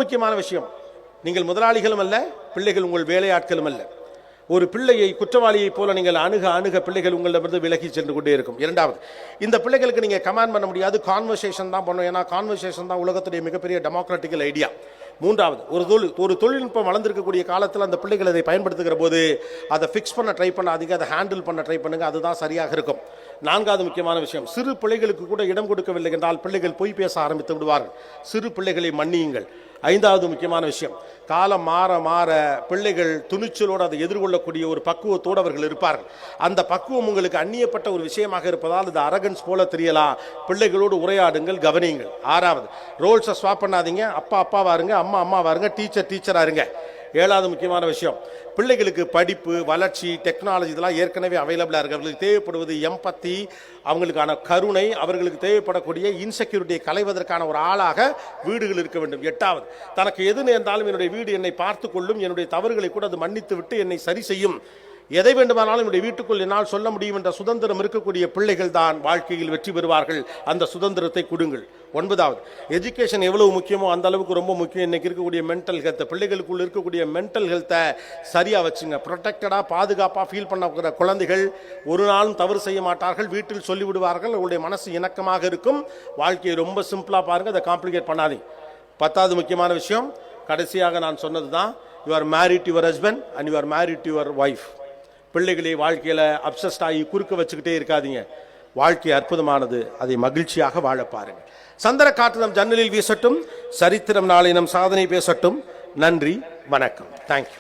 முக்கியமான விஷயம், நீங்கள் முதலாளிகளும் அல்ல, பிள்ளைகள் உங்கள் வேலையாட்களும் அல்ல. ஒரு பிள்ளையை குற்றவாளியை போல நீங்கள் அணுக பிள்ளைகள் உங்களிடமிருந்து விலகி சென்று கொண்டே இருக்கும். இரண்டாவது, இந்த பிள்ளைகளுக்கு நீங்கள் கமாண்ட் பண்ண முடியாது, கான்வர்சேஷன் தான் பண்ணணும். ஏன்னா கான்வர்சேஷன் தான் உலகத்துடைய மிகப்பெரிய டெமோக்ராட்டிக்கல் ஐடியா. மூன்றாவது, ஒரு தொழில்நுட்பம் வளர்ந்திருக்கக்கூடிய காலத்தில் அந்த பிள்ளைகள் அதை பயன்படுத்துகிற போது அதை ஃபிக்ஸ் பண்ண ட்ரை பண்ணாதீங்க, அதை ஹேண்டில் பண்ண ட்ரை பண்ணுங்க, அதுதான் சரியாக இருக்கும். நான்காவது முக்கியமான விஷயம், சிறு பிள்ளைகளுக்கு கூட இடம் கொடுக்கவில்லை என்றால் பிள்ளைகள் பொய் பேச ஆரம்பித்து விடுவார்கள். சிறு பிள்ளைகளை மன்னியுங்கள். ஐந்தாவது முக்கியமான விஷயம், காலம் மாற மாற பிள்ளைகள் துணிச்சலோடு அதை எதிர்கொள்ளக்கூடிய ஒரு பக்குவத்தோடு அவர்கள் இருப்பார்கள். அந்த பக்குவம் உங்களுக்கு அந்நியப்பட்ட ஒரு விஷயமாக இருப்பதால் இது அரகன்ஸ் போல தெரியலாம். பிள்ளைகளோடு உரையாடுங்கள், கவனியுங்கள். ஆறாவது, ரோல்ஸை ஸ்வாப் பண்ணாதீங்க. அப்பா இருங்க, அம்மா இருங்க, டீச்சராக இருங்க. ஏழாவது முக்கியமான விஷயம், பிள்ளைகளுக்கு படிப்பு, வளர்ச்சி, டெக்னாலஜி இதெல்லாம் ஏற்கனவே அவைலபிளாக இருக்குது. அவர்களுக்கு தேவைப்படுவது எம்பத்தி, அவங்களுக்கான கருணை, அவர்களுக்கு தேவைப்படக்கூடிய இன்செக்யூரிட்டியை களைவதற்கான ஒரு ஆளாக வீடுகள் இருக்க வேண்டும். எட்டாவது, தனக்கு எது நேர்ந்தாலும் என்னுடைய வீடு என்னை பார்த்து கொள்ளும், என்னுடைய தவறுகளை கூட அது மன்னித்து விட்டு என்னை சரி செய்யும், எதை வேண்டுமானாலும் என்னுடைய வீட்டுக்குள் என்னால் சொல்ல முடியும் என்ற சுதந்திரம் இருக்கக்கூடிய பிள்ளைகள் தான் வாழ்க்கையில் வெற்றி பெறுவார்கள். அந்த சுதந்திரத்தை கொடுங்கள். ஒன்பதாவது, எஜுகேஷன் எவ்வளவு முக்கியமோ அந்த அளவுக்கு ரொம்ப முக்கியம். இன்னைக்கு இருக்கக்கூடிய மென்டல் ஹெல்த், பிள்ளைகளுக்குள் இருக்கக்கூடிய மென்டல் ஹெல்த்தை சரியாக வச்சுங்க. ப்ரொடெக்டடாக, பாதுகாப்பாக ஃபீல் பண்ண குழந்தைகள் ஒரு நாளும் தவறு செய்ய மாட்டார்கள். வீட்டில் சொல்லிவிடுவார்கள். அவருடைய மனசு இணக்கமாக இருக்கும். வாழ்க்கையை ரொம்ப சிம்பிளாக பாருங்கள், அதை காம்ப்ளிகேட் பண்ணாதீங்க. பத்தாவது முக்கியமான விஷயம், கடைசியாக நான் சொன்னது தான், you are married to your husband and you are married to your wife. பிள்ளைகளை வாழ்க்கையில் அப்சஸ்ட் ஆகி குறுக்க வச்சுக்கிட்டே இருக்காதீங்க. வாழ்க்கை அற்புதமானது, அதை மகிழ்ச்சியாக வாழ பாருங்கள். சந்திர காற்று நம் ஜன்னலில் வீசட்டும், சரித்திரம் நாளை நம் சாதனை பேசட்டும். நன்றி, வணக்கம். தேங்க்யூ.